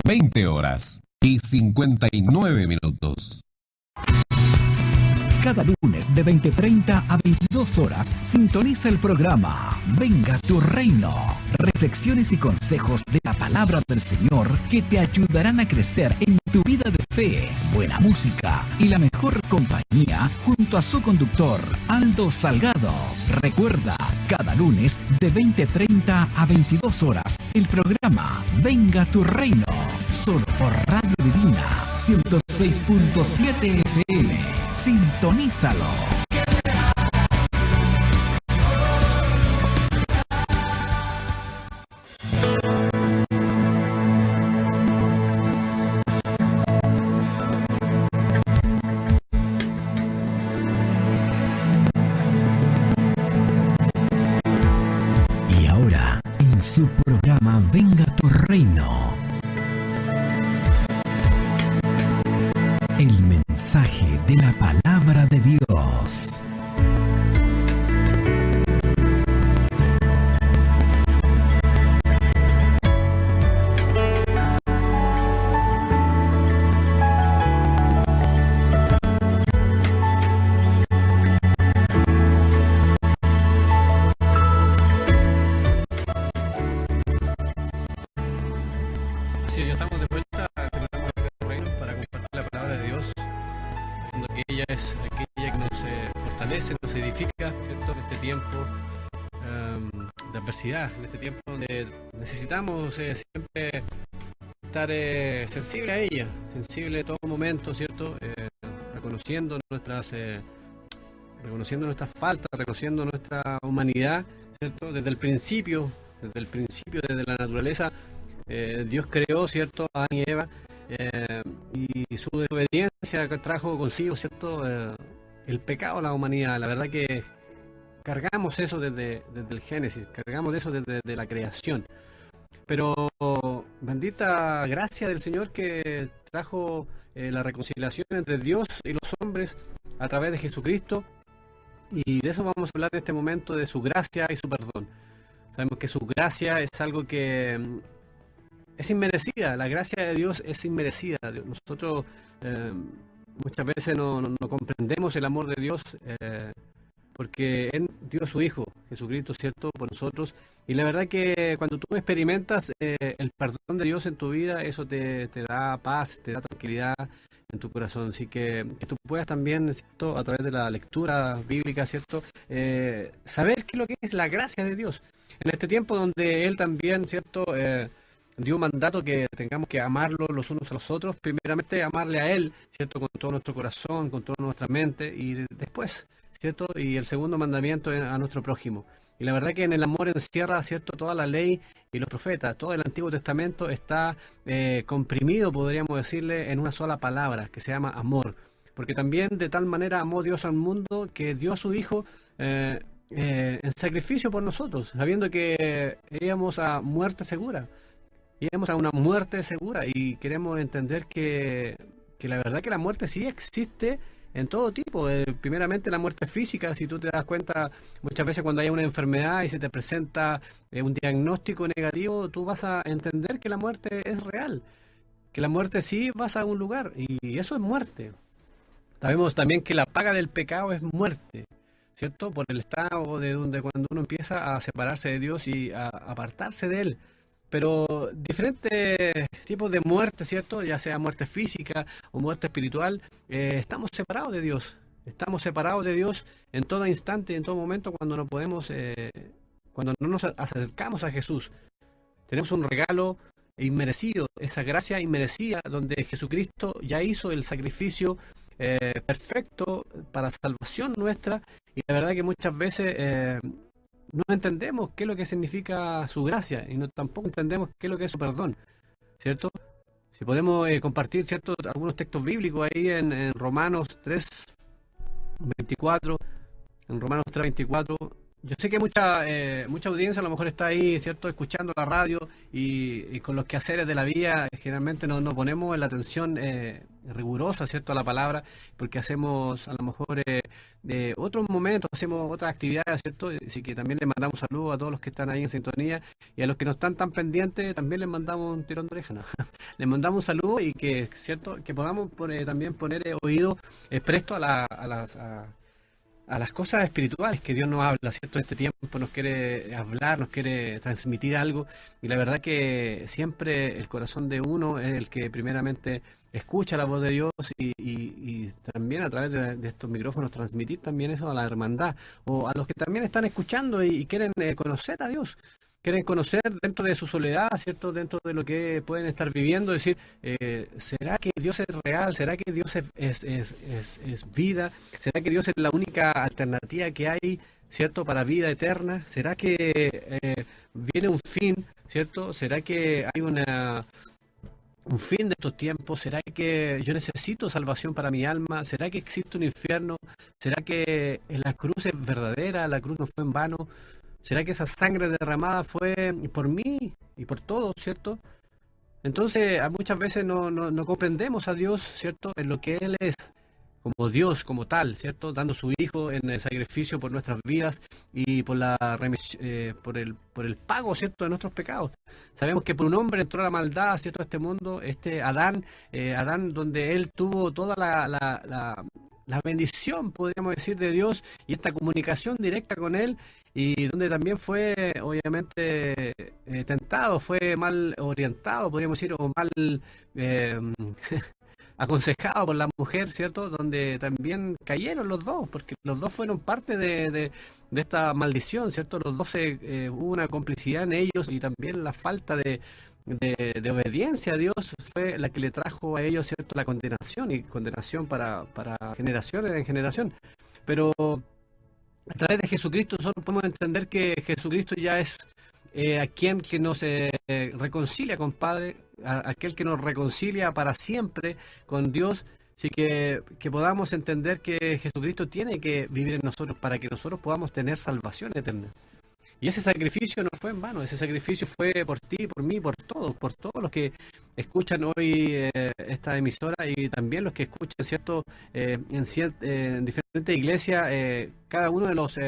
20 horas y 59 minutos. Cada lunes de 20:30 a 22 horas, sintoniza el programa Venga tu Reino. Reflexiones y consejos de la palabra del Señor que te ayudarán a crecer en tu vida de fe, buena música y la mejor compañía junto a su conductor, Aldo Salgado. Recuerda, cada lunes de 20:30 a 22 horas, el programa Venga tu Reino, solo por Radio Divina 106.7 FM. Sintonízalo. Y ahora, en su programa Venga tu Reino, el mensaje de la palabra de Dios. Sí, ya estamos de vuelta al programa de Reino para compartir la palabra de Dios, sabiendo que ella es aquella que nos fortalece, nos edifica, ¿cierto? En este tiempo de adversidad, en este tiempo donde necesitamos siempre estar sensible a ella, sensible a todo momento, ¿cierto? Reconociendo nuestras faltas, reconociendo nuestra humanidad, ¿cierto? Desde el principio, desde la naturaleza. Dios creó, ¿cierto?, a Adán y Eva, y su desobediencia trajo consigo, ¿cierto?, el pecado a la humanidad. La verdad que cargamos eso desde el Génesis, cargamos eso desde la creación. Pero bendita gracia del Señor que trajo la reconciliación entre Dios y los hombres a través de Jesucristo. Y de eso vamos a hablar en este momento, de su gracia y su perdón. Sabemos que su gracia es algo que es inmerecida, la gracia de Dios es inmerecida. Nosotros muchas veces no comprendemos el amor de Dios porque Él dio a su Hijo, Jesucristo, ¿cierto?, por nosotros. Y la verdad que cuando tú experimentas el perdón de Dios en tu vida, eso te da paz, te da tranquilidad en tu corazón. Así que tú puedas también, ¿cierto?, a través de la lectura bíblica, ¿cierto?, saber qué es lo que es la gracia de Dios. En este tiempo donde Él también, ¿cierto?, dio un mandato que tengamos que amarlo los unos a los otros, primeramente amarle a Él, ¿cierto?, con todo nuestro corazón, con toda nuestra mente, y después, ¿cierto?, y el segundo mandamiento es a nuestro prójimo. Y la verdad que en el amor encierra, ¿cierto?, toda la ley y los profetas. Todo el Antiguo Testamento está comprimido, podríamos decirle, en una sola palabra, que se llama amor. Porque también de tal manera amó Dios al mundo que dio a su Hijo en sacrificio por nosotros, sabiendo que íbamos a muerte segura. Íbamos a una muerte segura y queremos entender que la verdad que la muerte sí existe en todo tipo. Primeramente la muerte física, si tú te das cuenta, muchas veces cuando hay una enfermedad y se te presenta un diagnóstico negativo, tú vas a entender que la muerte es real, que la muerte sí vas a un lugar y eso es muerte. Sabemos también que la paga del pecado es muerte, ¿cierto? Por el estado de donde cuando uno empieza a separarse de Dios y a apartarse de Él. Pero diferentes tipos de muerte, ¿cierto? Ya sea muerte física o muerte espiritual, estamos separados de Dios. Estamos separados de Dios en todo instante y en todo momento cuando no podemos, cuando no nos acercamos a Jesús. Tenemos un regalo inmerecido, esa gracia inmerecida donde Jesucristo ya hizo el sacrificio perfecto para salvación nuestra. Y la verdad que muchas veces no entendemos qué es lo que significa su gracia y no tampoco entendemos qué es lo que es su perdón, ¿cierto? Si podemos compartir, ¿cierto?, algunos textos bíblicos ahí en Romanos 3:24, en Romanos 3:24, Yo sé que mucha audiencia a lo mejor está ahí, ¿cierto?, escuchando la radio y con los quehaceres de la vida generalmente no ponemos la atención rigurosa, ¿cierto?, a la palabra, porque hacemos a lo mejor de otros momentos, hacemos otras actividades, ¿cierto? Así que también les mandamos saludos a todos los que están ahí en sintonía y a los que no están tan pendientes también les mandamos un tirón de oreja, ¿no? Les mandamos un saludo y que, ¿cierto?, que podamos también poner oído presto a las cosas espirituales que Dios nos habla, ¿cierto? En este tiempo nos quiere hablar, nos quiere transmitir algo y la verdad que siempre el corazón de uno es el que primeramente escucha la voz de Dios y también a través de estos micrófonos transmitir también eso a la hermandad o a los que también están escuchando y quieren conocer a Dios. Quieren conocer dentro de su soledad, ¿cierto? Dentro de lo que pueden estar viviendo, decir, ¿será que Dios es real? ¿Será que Dios es vida? ¿Será que Dios es la única alternativa que hay, ¿cierto?, para vida eterna? ¿Será que viene un fin, ¿cierto? ¿Será que hay un fin de estos tiempos? ¿Será que yo necesito salvación para mi alma? ¿Será que existe un infierno? ¿Será que la cruz es verdadera? ¿La cruz no fue en vano? ¿Será que esa sangre derramada fue por mí y por todos, ¿cierto? Entonces, muchas veces no comprendemos a Dios, ¿cierto?, en lo que Él es, como Dios, como tal, ¿cierto? Dando su Hijo en el sacrificio por nuestras vidas y por el pago, ¿cierto?, de nuestros pecados. Sabemos que por un hombre entró la maldad, ¿cierto?, a este mundo, Adán, donde él tuvo toda la bendición, podríamos decir, de Dios y esta comunicación directa con Él, y donde también fue, obviamente, tentado, fue mal orientado, podríamos decir, o mal eh, aconsejado por la mujer, ¿cierto? Donde también cayeron los dos, porque los dos fueron parte de esta maldición, ¿cierto? Los dos hubo una complicidad en ellos y también la falta de obediencia a Dios fue la que le trajo a ellos, ¿cierto?, la condenación y condenación para generaciones en generación. Pero a través de Jesucristo nosotros podemos entender que Jesucristo ya es aquel que nos reconcilia con Padre, aquel que nos reconcilia para siempre con Dios. Así que podamos entender que Jesucristo tiene que vivir en nosotros para que nosotros podamos tener salvación eterna. Y ese sacrificio no fue en vano, ese sacrificio fue por ti, por mí, por todos los que escuchan hoy esta emisora y también los que escuchan, ¿cierto?, en diferentes iglesias, cada uno de los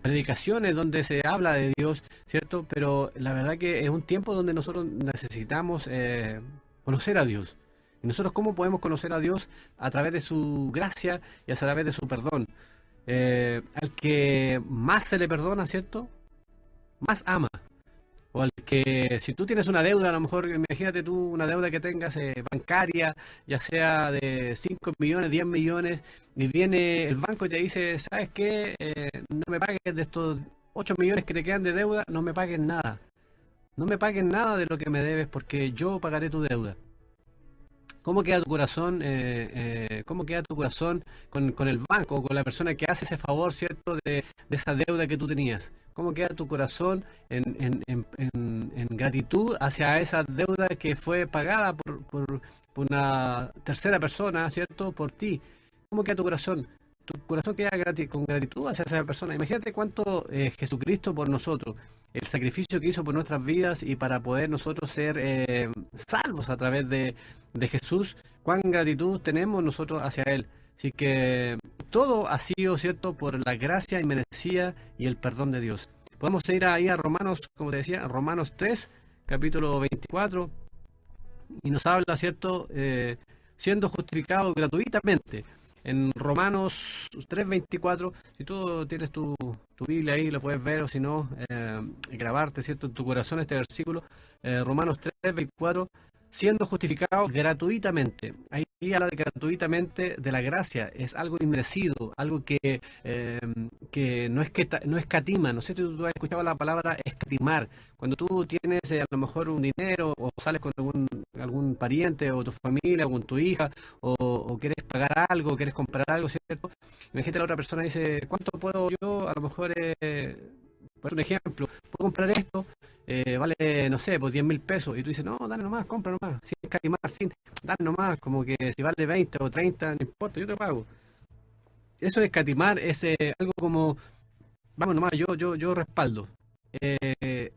predicaciones donde se habla de Dios, ¿cierto? Pero la verdad que es un tiempo donde nosotros necesitamos conocer a Dios. ¿Y nosotros cómo podemos conocer a Dios? A través de su gracia y a través de su perdón. Al que más se le perdona, ¿cierto?, más ama. O al que, si tú tienes una deuda, a lo mejor, imagínate tú una deuda que tengas bancaria, ya sea de 5 millones, 10 millones, y viene el banco y te dice, ¿sabes qué? No me pagues de estos 8 millones que te quedan de deuda, no me pagues nada. No me pagues nada de lo que me debes porque yo pagaré tu deuda. ¿Cómo queda tu corazón? ¿Cómo queda tu corazón con el banco, con la persona que hace ese favor, ¿cierto?, de esa deuda que tú tenías? ¿Cómo queda tu corazón en gratitud hacia esa deuda que fue pagada por una tercera persona, ¿cierto?, por ti? ¿Cómo queda tu corazón? Tu corazón queda con gratitud hacia esa persona. Imagínate cuánto Jesucristo por nosotros, el sacrificio que hizo por nuestras vidas y para poder nosotros ser salvos a través de Jesús, cuán gratitud tenemos nosotros hacia Él. Así que todo ha sido, ¿cierto?, por la gracia inmerecida y el perdón de Dios. Podemos ir ahí a Romanos, como te decía, Romanos 3, capítulo 24, y nos habla, ¿cierto?, siendo justificado gratuitamente. En Romanos 3:24, si tú tienes tu Biblia ahí, lo puedes ver, o si no, grabarte, ¿cierto?, en tu corazón este versículo, Romanos 3:24, siendo justificado gratuitamente. Ahí habla de gratuitamente de la gracia, es algo inmerecido, algo que no escatima. No sé si tú has escuchado la palabra escatimar. Cuando tú tienes a lo mejor un dinero o sales con algún pariente o tu familia o con tu hija o quieres pagar algo, quieres comprar algo, ¿cierto? Imagínate, la otra persona dice, ¿cuánto puedo yo? A lo mejor, por un ejemplo, puedo comprar esto, vale, no sé, pues 10.000 pesos. Y tú dices, no, dale nomás, compra nomás, sin escatimar, dale nomás, como que si vale 20 o 30, no importa, yo te pago. Eso de escatimar es algo como vamos nomás, yo respaldo.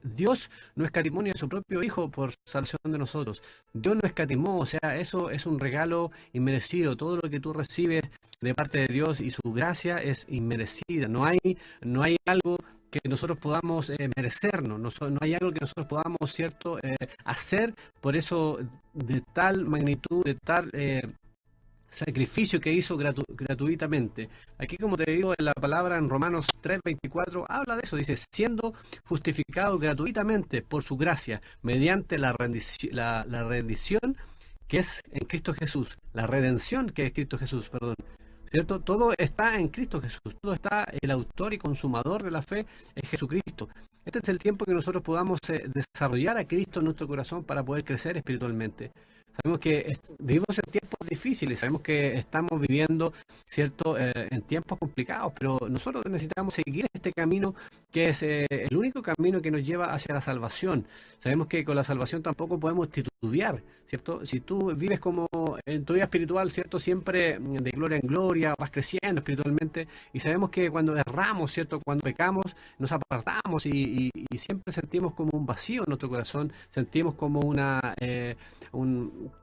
Dios no escatimó ni a su propio Hijo por salvación de nosotros. Dios no escatimó, o sea, eso es un regalo inmerecido. Todo lo que tú recibes de parte de Dios y su gracia es inmerecida. No hay algo que nosotros podamos merecernos, no hay algo que nosotros podamos, ¿cierto?, hacer. Por eso, de tal magnitud, de tal sacrificio que hizo gratuitamente. Aquí, como te digo, en la palabra en Romanos 3:24 habla de eso, dice, siendo justificado gratuitamente por su gracia, mediante la rendición que es en Cristo Jesús, la redención que es Cristo Jesús, perdón. ¿Cierto? Todo está en Cristo Jesús, todo está, el autor y consumador de la fe es Jesucristo. Este es el tiempo que nosotros podamos desarrollar a Cristo en nuestro corazón para poder crecer espiritualmente. Sabemos que vivimos en tiempos difíciles, sabemos que estamos viviendo, ¿cierto?, en tiempos complicados, pero nosotros necesitamos seguir este camino que es el único camino que nos lleva hacia la salvación. Sabemos que con la salvación tampoco podemos titubear, ¿cierto? Si tú vives como en tu vida espiritual, ¿cierto?, siempre de gloria en gloria, vas creciendo espiritualmente, y sabemos que cuando erramos, ¿cierto?, cuando pecamos, nos apartamos y siempre sentimos como un vacío en nuestro corazón, sentimos como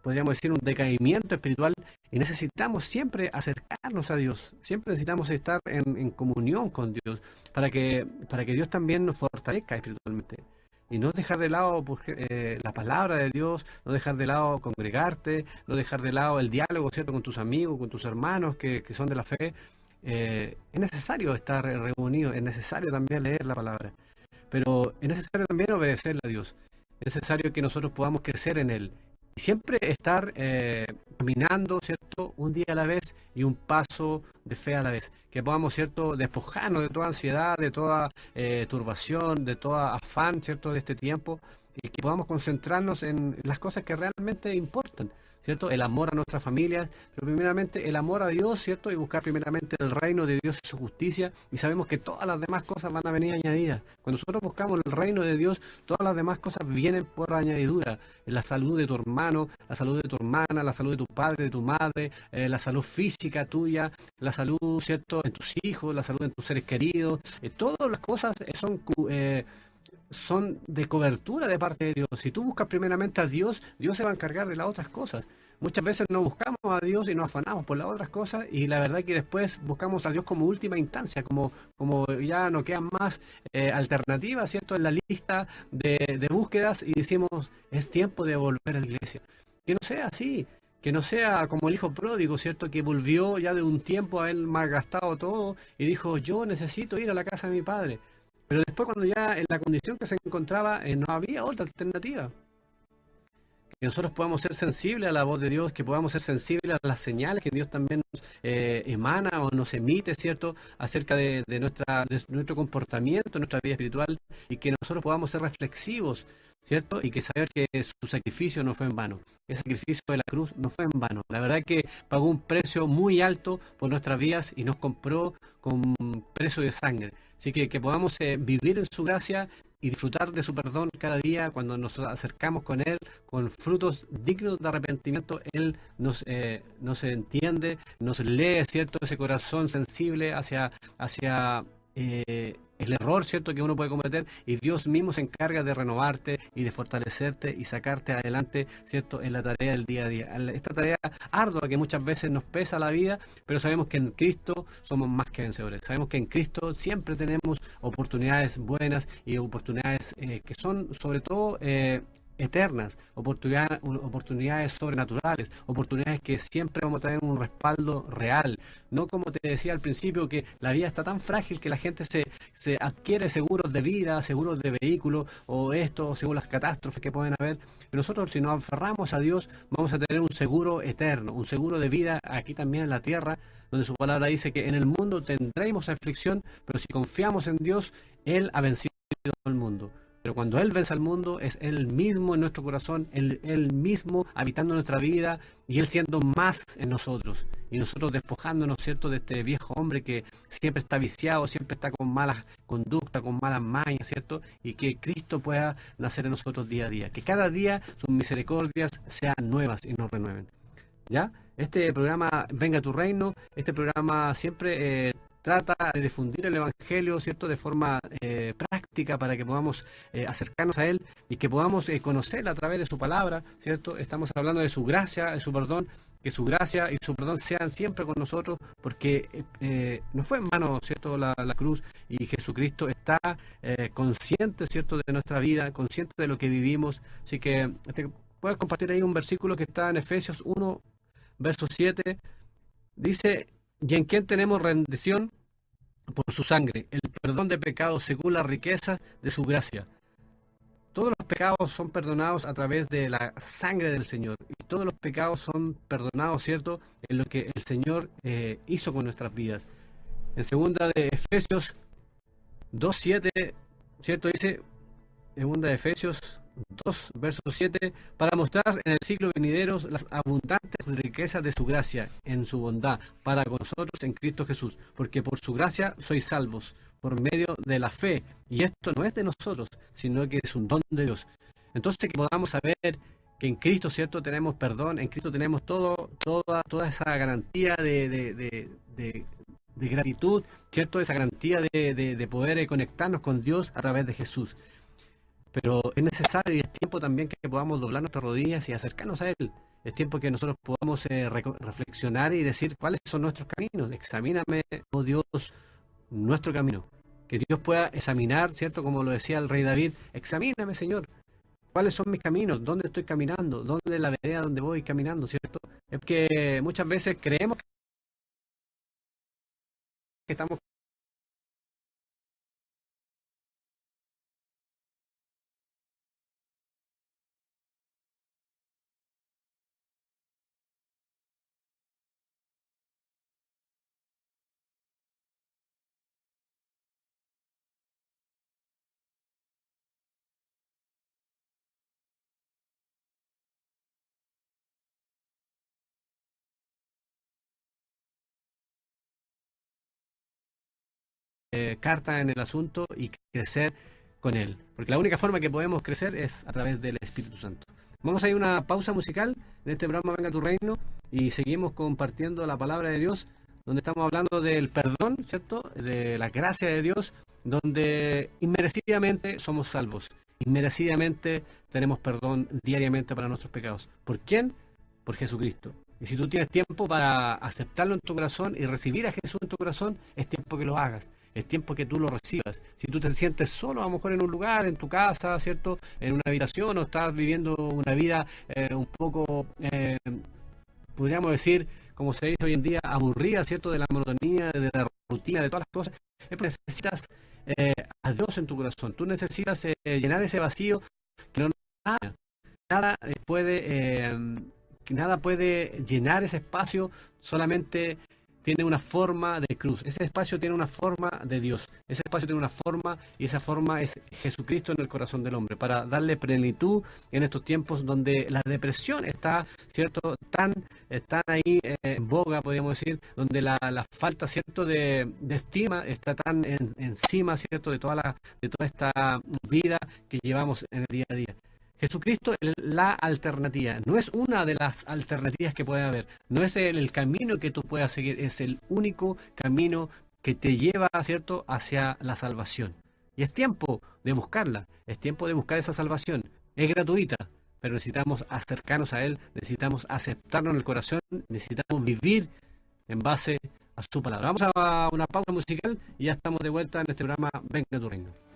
podríamos decir, un decaimiento espiritual, y necesitamos siempre acercarnos a Dios, siempre necesitamos estar en comunión con Dios para que Dios también nos fortalezca espiritualmente. Y no dejar de lado la palabra de Dios, no dejar de lado congregarte, no dejar de lado el diálogo, ¿cierto?, con tus amigos, con tus hermanos que son de la fe. Es necesario estar reunidos, es necesario también leer la palabra, pero es necesario también obedecerle a Dios. Es necesario que nosotros podamos crecer en Él y siempre estar caminando, ¿cierto?, un día a la vez y un paso de fe a la vez. Que podamos, ¿cierto?, despojarnos de toda ansiedad, de toda turbación, de todo afán, ¿cierto?, de este tiempo, y que podamos concentrarnos en las cosas que realmente importan, ¿cierto? El amor a nuestras familias, pero primeramente el amor a Dios, ¿cierto? Y buscar primeramente el reino de Dios y su justicia, y sabemos que todas las demás cosas van a venir añadidas. Cuando nosotros buscamos el reino de Dios, todas las demás cosas vienen por añadidura. La salud de tu hermano, la salud de tu hermana, la salud de tu padre, de tu madre, la salud física tuya, la salud, ¿cierto?, en tus hijos, la salud en tus seres queridos, todas las cosas son de cobertura de parte de Dios. Si tú buscas primeramente a Dios, Dios se va a encargar de las otras cosas. Muchas veces no buscamos a Dios y nos afanamos por las otras cosas, y la verdad que después buscamos a Dios como última instancia, como ya no quedan más alternativas, ¿cierto?, en la lista de búsquedas, y decimos, es tiempo de volver a la iglesia. Que no sea así, que no sea como el hijo pródigo, ¿cierto?, que volvió ya de un tiempo a haber malgastado todo y dijo, yo necesito ir a la casa de mi padre. Pero después, cuando ya en la condición que se encontraba, no había otra alternativa. Que nosotros podamos ser sensibles a la voz de Dios, que podamos ser sensibles a las señales que Dios también nos emana o nos emite, ¿cierto?, acerca de nuestro comportamiento, nuestra vida espiritual, y que nosotros podamos ser reflexivos, ¿cierto? Y que saber que su sacrificio no fue en vano. El sacrificio de la cruz no fue en vano. La verdad que pagó un precio muy alto por nuestras vidas y nos compró con precio de sangre. Así que podamos vivir en su gracia y disfrutar de su perdón cada día cuando nos acercamos con Él, con frutos dignos de arrepentimiento. Él nos entiende, nos lee, ¿cierto?, ese corazón sensible hacia el error, ¿cierto?, que uno puede cometer, y Dios mismo se encarga de renovarte y de fortalecerte y sacarte adelante, ¿cierto?, en la tarea del día a día. Esta tarea ardua que muchas veces nos pesa la vida, pero sabemos que en Cristo somos más que vencedores. Sabemos que en Cristo siempre tenemos oportunidades buenas y oportunidades que son sobre todo eternas, oportunidades sobrenaturales, oportunidades que siempre vamos a tener un respaldo real. No como te decía al principio, que la vida está tan frágil que la gente se adquiere seguros de vida, seguros de vehículos, o esto, según las catástrofes que pueden haber. Pero nosotros, si nos aferramos a Dios, vamos a tener un seguro eterno, un seguro de vida aquí también en la tierra, donde su palabra dice que en el mundo tendremos aflicción, pero si confiamos en Dios, Él ha vencido al mundo. Pero cuando Él vence al mundo, es Él mismo en nuestro corazón, Él mismo habitando nuestra vida, y Él siendo más en nosotros. Y nosotros despojándonos, ¿cierto?, de este viejo hombre que siempre está viciado, siempre está con malas conductas, con malas mañas, ¿cierto? Y que Cristo pueda nacer en nosotros día a día. Que cada día sus misericordias sean nuevas y nos renueven. ¿Ya? Este programa, Venga tu Reino, este programa siempre trata de difundir el Evangelio, ¿cierto?, de forma práctica para que podamos acercarnos a Él y que podamos conocerla a través de su palabra, ¿cierto? Estamos hablando de su gracia, de su perdón, que su gracia y su perdón sean siempre con nosotros, porque no fue en vano, ¿cierto?, la cruz, y Jesucristo está consciente, ¿cierto?, de nuestra vida, consciente de lo que vivimos. Así que puedes compartir ahí un versículo que está en Efesios 1, verso 7, dice: y en quien tenemos rendición por su sangre, el perdón de pecados según las riquezas de su gracia. Todos los pecados son perdonados a través de la sangre del Señor, y todos los pecados son perdonados, ¿cierto?, en lo que el Señor hizo con nuestras vidas. En segunda de Efesios 2:7, ¿cierto?, dice, segunda de Efesios 2, verso 7, para mostrar en el siglo venidero las abundantes riquezas de su gracia en su bondad para con nosotros en Cristo Jesús, porque por su gracia sois salvos por medio de la fe, y esto no es de nosotros, sino que es un don de Dios. Entonces, que podamos saber que en Cristo, ¿cierto?, tenemos perdón, en Cristo tenemos toda esa garantía de gratitud, ¿cierto?, esa garantía de poder conectarnos con Dios a través de Jesús. Pero es necesario y es tiempo también que podamos doblar nuestras rodillas y acercarnos a Él. Es tiempo que nosotros podamos reflexionar y decir cuáles son nuestros caminos. Examíname, oh Dios, nuestro camino. Que Dios pueda examinar, ¿cierto? Como lo decía el rey David, examíname, Señor. ¿Cuáles son mis caminos? ¿Dónde estoy caminando? ¿Dónde es la vereda donde voy caminando, ¿cierto? Es que muchas veces creemos que estamos carta en el asunto y crecer con Él. Porque la única forma que podemos crecer es a través del Espíritu Santo. Vamos a ir a una pausa musical en este programa Venga tu Reino y seguimos compartiendo la palabra de Dios, donde estamos hablando del perdón, ¿cierto?, de la gracia de Dios, donde inmerecidamente somos salvos, inmerecidamente tenemos perdón diariamente para nuestros pecados. ¿Por quién? Por Jesucristo. Y si tú tienes tiempo para aceptarlo en tu corazón y recibir a Jesús en tu corazón, es tiempo que lo hagas, es tiempo que tú lo recibas. Si tú te sientes solo, a lo mejor en un lugar, en tu casa, ¿cierto?, en una habitación, o estás viviendo una vida un poco, podríamos decir, como se dice hoy en día, aburrida, ¿cierto?, de la monotonía, de la rutina, de todas las cosas, es porque necesitas a Dios en tu corazón. Tú necesitas llenar ese vacío que no nada, nada puede... que nada puede llenar ese espacio, solamente tiene una forma de cruz. Ese espacio tiene una forma de Dios. Ese espacio tiene una forma, y esa forma es Jesucristo en el corazón del hombre, para darle plenitud en estos tiempos donde la depresión está, ¿cierto?, tan ahí en boga, podríamos decir, donde la falta, ¿cierto?, de estima está tan encima, ¿cierto?, de toda esta vida que llevamos en el día a día. Jesucristo es la alternativa, no es una de las alternativas que puede haber, no es el camino que tú puedas seguir, es el único camino que te lleva, ¿cierto?, hacia la salvación. Y es tiempo de buscarla, es tiempo de buscar esa salvación. Es gratuita, pero necesitamos acercarnos a Él, necesitamos aceptarlo en el corazón, necesitamos vivir en base a su palabra. Vamos a una pausa musical y ya estamos de vuelta en este programa Venga tu Reino.